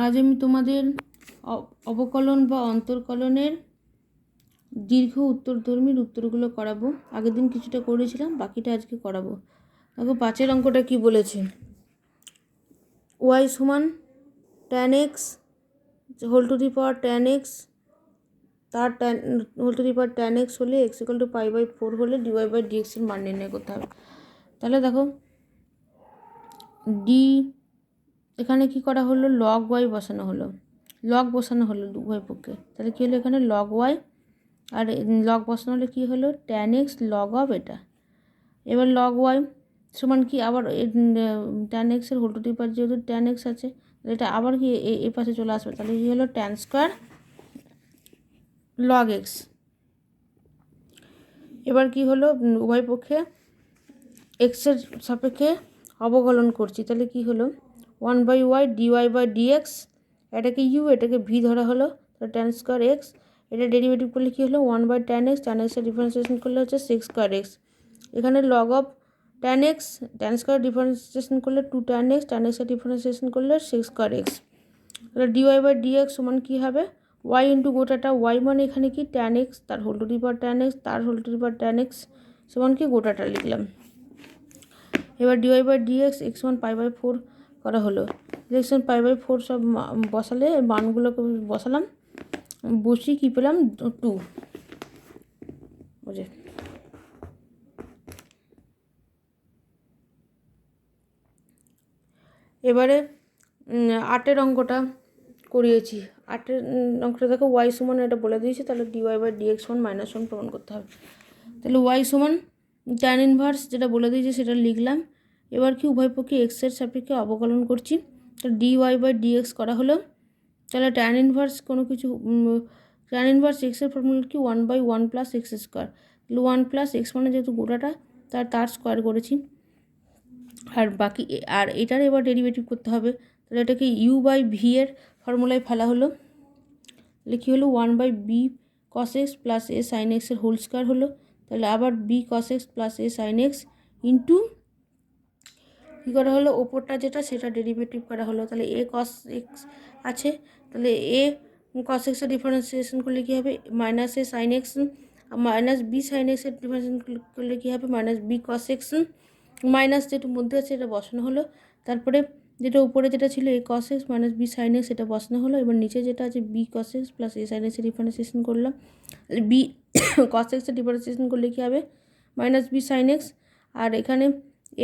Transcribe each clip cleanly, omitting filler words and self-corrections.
আজ আমি তোমাদের অবকলন বা অন্তর্কলনের দীর্ঘ উত্তরধর্মীর উত্তরগুলো করাবো। আগের দিন কিছুটা করেছিলাম, বাকিটা আজকে করাবো। দেখো 5 অঙ্কটা কি বলেছে। ওয়াই সমান tan x whole to the power tan x, তার tan whole to the power tan x হলে x ইকুয়াল টু π/4 হলে dy/dx এর মান নির্ণয় করতে হবে। তাহলে দেখো ডি এখানে কি করা হলো, log y বসানো হলো, উভয় পক্ষে। তাহলে কী হলো, এখানে log y আর লগ বসানো হলে কী হলো, tan x log অফ এটা। এবার log y সমান কি, আবার tan x এর হোল টু দি পাওয়ার যেহেতু tan x আছে, এটা আবার কি এই পাশে চলে আসবে। তাহলে কী হলো, tan স্কোয়ার log x। এবার কি হলো, উভয় পক্ষে এক্সের সাপেক্ষে অবকলন করছি। তাহলে কি হলো, 1/y dy/dx, এটাকে u এটাকে v ধরা হলো, তাহলে tan স্কোয়ার x। এটা ডেরিভেটিভ করলে কি হলো, 1/tan x, tan x এর ডিফারেন্সিয়েশন করলে হচ্ছে 6 স্কোয়ার x। এখানে log of tan x, tan square differentiation করলে 2 tan x, tan x এর ডিফারেন্সিয়েশন করলে 6 স্কোয়ার x। তাহলে dy/dx সমান কী হবে, y ইন্টু গোটাটা, y মানে এখানে কি tan x, তার whole to the power tan x, তার whole to the power tan x সমান কি গোটাটা লিখলাম। এবার dy/dx x সমান π/4 করা হলো। x সমান π/4 সব বসালে, মানগুলোকে বসালাম, বসি কী পেলাম, 2 বুঝে। এবারে 8 অঙ্কটা করিয়েছি। 8 অঙ্কটা দেখো, y সমান এটা বলে দিয়েছি, তাহলে dy/dx সমান -1 প্রমাণ করতে হবে। তাহলে y সমান tan ইনভার্স যেটা বলে দিয়েছি সেটা লিখলাম। এবার কি উভয় পক্ষে x এর সাপেক্ষে অবকলন করছি, তো dy/dx করা হলো। তাহলে tan ইনভার্স কোনো কিছু, tan ইনভার্স x এর ফর্মুলা কি 1/1 + x স্কোয়ার। তাহলে 1 + x মানে যেহেতু গোটাটা, তার স্কোয়ার করেছি। আর বাকি আর এটার এবার ডেরিভেটিভ করতে হবে। তাহলে এটাকে u/v এর ফর্মুলায় ফেলা হলো। তাহলে কী হলো, 1/b cos x + a sin x এর হোল স্কোয়ার হলো। তাহলে আবার b cos x + a sin x into কী করা হলো, ওপরটা যেটা সেটা ডেরিভেটিভ করা হলো। তাহলে a cos x আছে, তাহলে a cos x এর ডিফারেন্সিয়েশন করলে কী হবে, -a sin x, -b sin x এর ডিফারেন্সিয়েশন করলে কী হবে, -b cos x, মাইনাস যেটা মধ্যে আছে এটা বসানো হলো। তারপরে যেটা উপরে যেটা ছিল a cos x - b sin x এটা বসানো হলো। এবার নিচে যেটা আছে b cos x + a sin x এর ডিফারেন্সিয়েশন করলাম। b cos x এর ডিফারেন্সিয়েশন করলে কী হবে, -b sin x, আর এখানে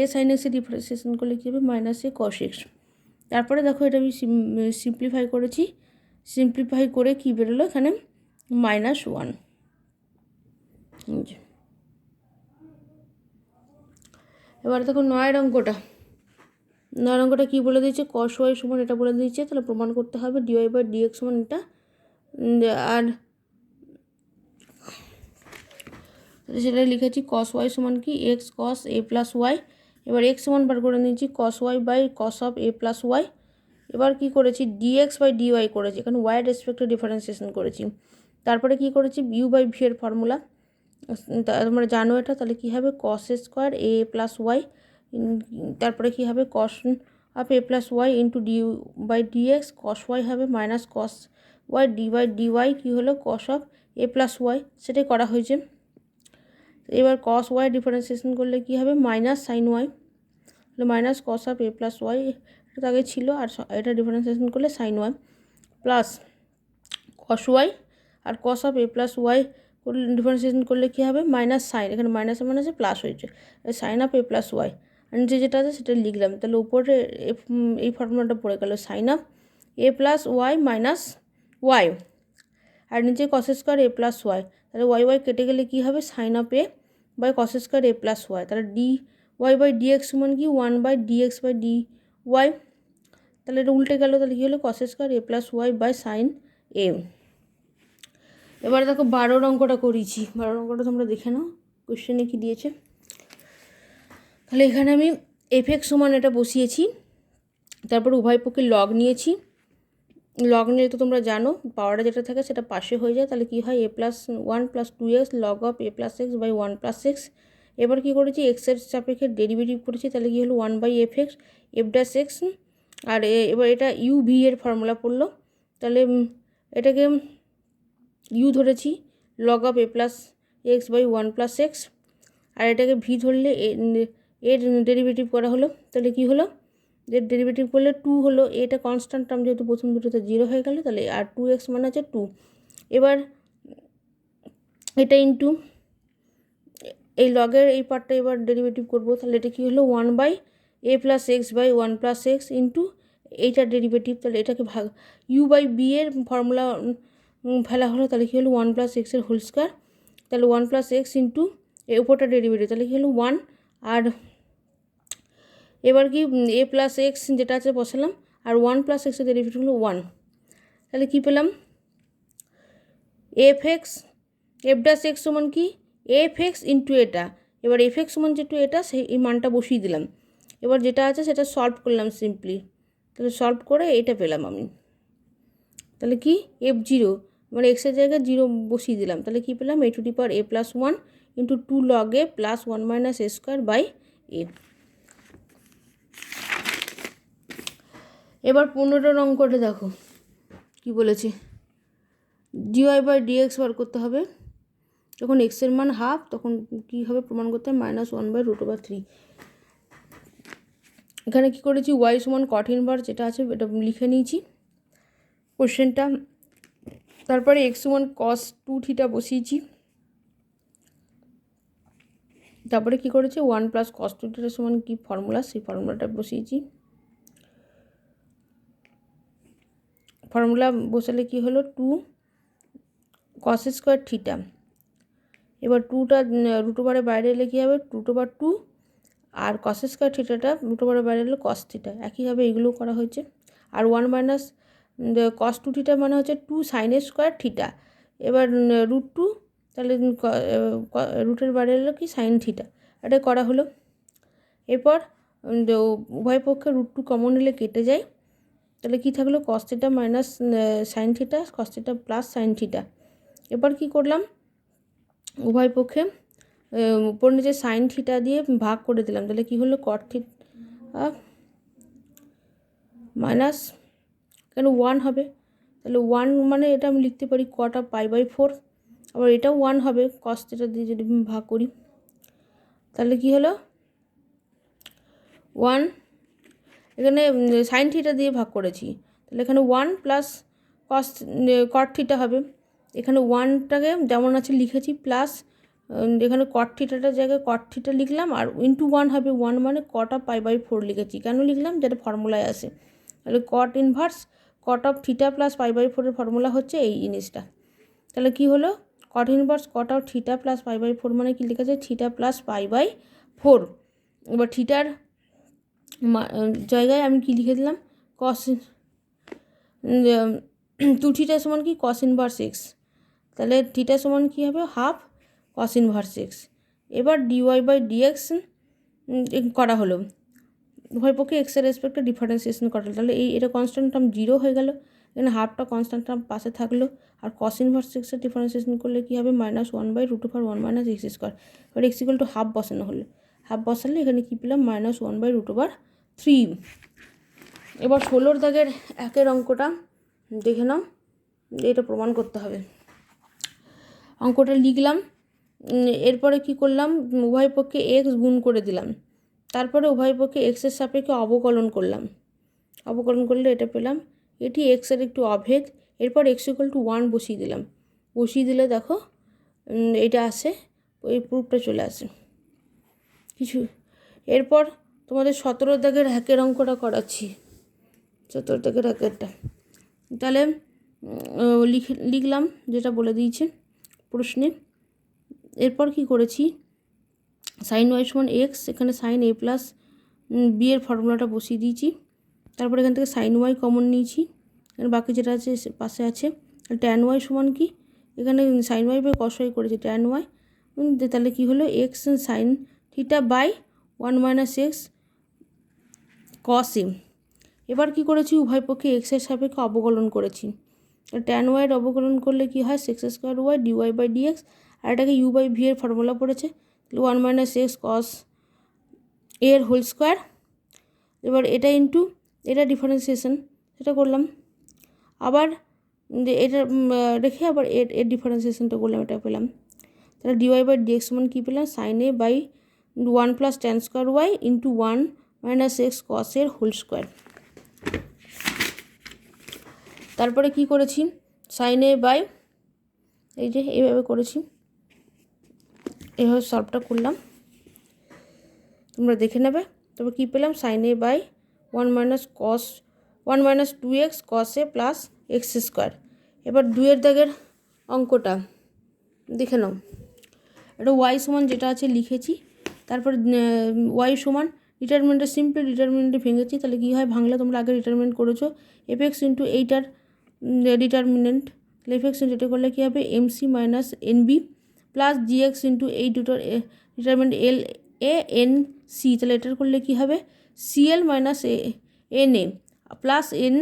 a sin x এর ডিফারেন্সিয়েশন করলে কী হবে, -a cos x। তারপরে দেখো এটা আমি সিম্পলিফাই করেছি, সিম্পলিফাই করে কী বেরোলো, এখানে -1। এবার দেখো 9 অঙ্কটা কী বলে দিয়েছে, cos y সমান এটা বলে দিয়েছে। তাহলে প্রমাণ করতে হবে dy/dx সমান এটা। আর সেটা লিখেছি cos y সমান কি x cos a + y। এবার x সমান বার করে নিয়েছি cos y/cos of a + y। এবার কি করেছি, dx/dy করেছি, এখানে y এর রেসপেক্টে ডিফারেন্সিয়েশন করেছি। তারপরে কি করেছি, u/v এর ফর্মুলা তোমরা জানো এটা। তাহলে কী হবে, cos স্কোয়ার a + y, তারপরে কী হবে, cos of a + y into dy/dx, cos y হবে -cos y, dy/dy কী হলো, cos অফ a + y, সেটাই করা হয়েছে। এবার cos y ডিফারেন্সিয়েশন করলে কী হবে, -sin y, তাহলে -cos অফ a + y এটা আগে ছিল, আর এটা ডিফারেন্সিয়েশন করলে sin y plus cos y, আর cos of a + y differentiation করলে কী হবে, -sin, এখানে মাইনাসে মাইনাসে প্লাস হয়েছে, sin অফ a + y, আর নিচে যেটা আছে সেটা লিখলাম। তাহলে উপরে এই ফর্মুলাটা পড়ে গেল, sin of a + y - y, আর নিচে cos স্কোয়ার a + y। তাহলে y কেটে গেলে কী হবে, sin of a/cos square a + y। তাহলে dy/dx সমান কি 1/dx/dy। তাহলে এটা উল্টে গেল, তাহলে কী হলো, cos square a + y/sin a। এবার দেখো 12 অঙ্কটা করেছি। 12 অঙ্কটা তোমরা দেখে নাও, কোশ্চেনে কী দিয়েছে। তাহলে এখানে আমি f(x) সমান এটা বসিয়েছি, তারপর উভয় পক্ষে লগ নিয়েছি। লগ নিলে তো তোমরা জানো পাওয়ারটা যেটা থাকে সেটা পাশে হয়ে যায়। তাহলে কী হয়, a+1 + 2x log of a+x/1 + x। এবার কী করেছি, এক্সের সাপেক্ষে ডেরিভেটিভ করেছি। তাহলে কী হলো, 1/f(x) f' আর এবার এটা ইউ ভি এর ফর্মুলা পড়লো, তাহলে এটাকে ইউ ধরেছি log of a plus x by one plus x, আর এটাকে ভি ধরলে এর ডেরিভেটিভ করা হলো, তাহলে কি হলো, এর ডেরিভেটিভ করলে 2 হলো, এটা কনস্ট্যান্ট টার্ম যেহেতু প্রথম দুটোতে 0 হয়ে গেল, তাহলে আর 2x মানে আছে 2। এবার এটা ইন্টু এই লগের এই পার্টটা এবার ডেরিভেটিভ করবো, তাহলে এটা কী হলো 1 by a plus x by one plus x into এইটার ডেরিভেটিভ, তাহলে এটাকে ভাগ ইউ বাই বি এর ফর্মুলা ফেলা হলো, তাহলে কী হলো 1 প্লাস এক্সের হোল স্কোয়ার, তাহলে 1 প্লাস এক্স ইন্টু এই উপরটা ডেরিভেটিভ, তাহলে কী হলো 1, আর এবার কি এ প্লাস এক্স যেটা আছে বসালাম, আর 1 প্লাস এক্সের ডেরিভেটিভ হলো 1, তাহলে কী পেলাম এফ ড্যাশ এক্স সমান কি এফ এক্স ইন্টু এটা, এবার এফ এক্স সমান যেটু এটা সেই এই মানটা বসিয়ে দিলাম, এবার যেটা আছে সেটা সলভ করলাম সিম্পলি, তাহলে সলভ করে এটা পেলাম আমি, তাহলে কি f0 মানে এক্সের জায়গায় 0 বসিয়ে দিলাম, তাহলে কি পেলাম a to the power a plus 1 into 2 log a plus 1 minus a square by a। এবার 15 অঙ্কটা দেখো কি বলেছে, dy বাই dx বার করতে হবে, যখন এক্সের মান হাফ তখন কী হবে প্রমাণ করতে হবে -1/√3। এখানে কি করেছি y সমান cot ইনভার্স যেটা আছে এটা লিখে নিয়েছি কোশ্চেনটা, তারপরে x সমান cos 2 থিটা বসিয়েছি, তারপরে কি করেছি 1 প্লাস cos 2 থিটা সমান কি ফর্মুলা সেই ফর্মুলাটা বসিয়েছি, ফর্মুলা বসালে কি হলো 2 cos স্কোয়ার থিটা, এবার 2টা রুট ওভারের বাইরে এলে কী হবে √2, আর cos স্কোয়ার থিটাটা √ বাইরে এলো cos থিটা, একইভাবে এগুলো করা হয়েছে, আর 1 মাইনাস cos 2 থিটা মানে হচ্ছে 2 sin স্কোয়ার থিটা, এবার √2 তাহলে রুটের বাইরে এলো কি sin থিটা, এটা করা হলো। এরপর উভয় পক্ষে √2 কমন নিলে কেটে যায়, তাহলে কি থাকলো cos theta minus sin theta, cos theta plus sin theta. এবার কি করলাম উভয় পক্ষে উপর নিচে সাইন থিটা দিয়ে ভাগ করে দিলাম, তাহলে কি হলো cot থিটা মাইনাস কেন 1 হবে, তাহলে 1 মানে এটা আমি লিখতে পারি cot অফ π/4, আবার এটাও 1 হবে cos থিটা দিয়ে যদি ভাগ করি, তাহলে কি হলো 1, এখানে সাইন থিটা দিয়ে ভাগ করেছি, তাহলে এখানে 1 প্লাস cot থিটা হবে, এখানে 1টাকে যেমন আছে লিখেছি প্লাস এখানে cot থিটাটার জায়গায় cot থিটা লিখলাম, আর ইন্টু 1 হবে, 1 মানে cot অফ π/4 লিখেছি, কেন লিখলাম যেটা ফর্মুলায় আসে, তাহলে cot inverse cot of theta plus π/4 এর ফর্মুলা হচ্ছে এই জিনিসটা, তাহলে কি হলো cot inverse cot of theta plus π/4 মানে কি লিখেছে থিটা প্লাস π/4, এবার থিটার জায়গায় আমি কি লিখে দিলাম cos 2 থিটা সমান কি cos ইনভার্স এক্স, তাহলে থিটা সমান কী হবে হাফ cos ইনভার্স এক্স। এবার dy বাই ডিএক্স করা হলো, উভয় পক্ষে এক্সের রেসপেক্টে ডিফারেন্সিয়েশন করা হলো, তাহলে এটা কনস্ট্যান্ট টার্ম 0 হয়ে গেল, এখানে হাফটা কনস্ট্যান্ট টার্ম পাশে থাকলো, আর cos ইনভার্স এক্সের ডিফারেন্সিয়েশন করলে কী হবে -1/√1 মাইনাস এক্স স্কোয়ার, এবার x ইকুয়াল টু হাফ বসানো হলো, হাফ বসালে এখানে কী পেলাম -1/√3। এবার 16 দাগের 1 অঙ্কটা দেখে নাও, এটা প্রমাণ করতে হবে, অঙ্কটা লিখলাম, এরপরে কি করলাম উভয় পক্ষে এক্স গুণ করে দিলাম, তারপরে উভয় পক্ষে এক্সের সাপেক্ষে অবকলন করলাম, অবকলন করলে এটা পেলাম, এটি এক্সের একটু অভেদ, এরপর x ইকুয়াল টু 1 বসিয়ে দিলাম, বসিয়ে দিলে দেখো এটা আসে ওই প্রুফটা চলে আসে কিছু। এরপর তোমাদের 17 দাগের 1 অঙ্কটা করাচ্ছি, 17 দাগের 1টা, তাহলে লিখলাম যেটা বলে দিয়েছে প্রশ্নে, এরপর কি করেছি সাইন ওয়াই সমান এক্স, এখানে সাইন এ প্লাস বি এর ফর্মুলাটা বসিয়ে দিয়েছি, তারপর এখান থেকে সাইন ওয়াই কমন নিয়েছি, এখানে বাকি যেটা আছে পাশে আছে, ট্যান ওয়াই সমান কি এখানে sine y by cos y করেছি ট্যান ওয়াই, তাহলে কি হলো x sine theta by 1 minus x cos a. এবার কি করেছি উভয় পক্ষে এক্সের সাপেক্ষে অবকলন করেছি, ট্যান ওয়াইয়ের অবকলন করলে কি হয় sec square y dy by dx, আর এটাকে ইউ বাই ভি এর ফর্মুলা পড়েছে 1 মাইনাস এক্স কস এর হোল স্কোয়ার, এবার এটা ইন্টু এটা ডিফারেন্সিয়েশন, সেটা করলাম। আবার এটা রেখে আবার এর ডিফারেন্সিয়েশনটা করলাম, এটা পেলাম। তাহলে ডিওয়াই বাই ডিএক্স সমান কী পেলাম? Sine a by 1 plus tan square y into 1 minus x cos এর হোল স্কোয়ার। তারপরে কি করেছি? সাইন এ বাই, এই যে এইভাবে করেছি, এইভাবে সলভটা করলাম, তোমরা দেখে নেবে। তবে কী পেলাম? Sine a by 1 minus 2x cos a plus x square. এবার 2 দাগের অঙ্কটা দেখে নাও। এটা ওয়াই সমান যেটা আছে লিখেছি, তারপর ওয়াই সমান ডিটারমিনেন্টে সিম্পলি ডিটারমিনেন্টে ভেঙেছি। তাহলে কী হয়? ভাঙলে তোমরা আগে ডিটারমিনেন্ট করেছো, এফ এক্স ইন্টু এইটার ডিটারমিনেন্ট, তাহলে এফ এক্স ইন্টু এটা করলে কী হবে? M c minus n b plus g x into এই দুটোর determinant l a n c, তাহলে এটার করলে কী হবে? C l minus n a plus n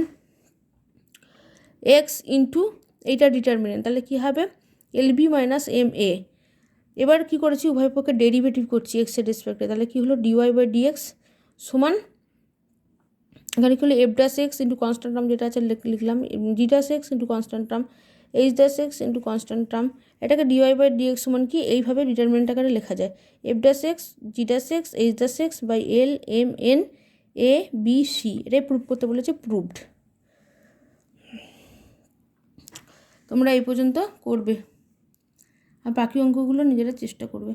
x into এইটা ডিটারমিনেন্ট, তাহলে কী হবে? L b minus m a. এবার কী করেছি? উভয় পক্ষে ডেরিভেটিভ করছি এক্সের রেসপেক্টে, তাহলে কী হলো? ডিওয়াই বাই ডিএক্স সমান, এখানে কী হলো? F dash x into constant term যেটা আছে লিখলাম, g dash x into constant term, h dash x into constant term. এটাকে ডিওয়াই বাই ডিএক্স সমান কি এইভাবে ডিটারমিনেন্ট আকারে লেখা যায়, f dash x g dash x h dash x by l m n a b c. এটাই prove করতে বলেছে, প্রুভড। তোমরা এই পর্যন্ত করবে আর বাকি অঙ্কগুলো নিজেরা চেষ্টা করবে।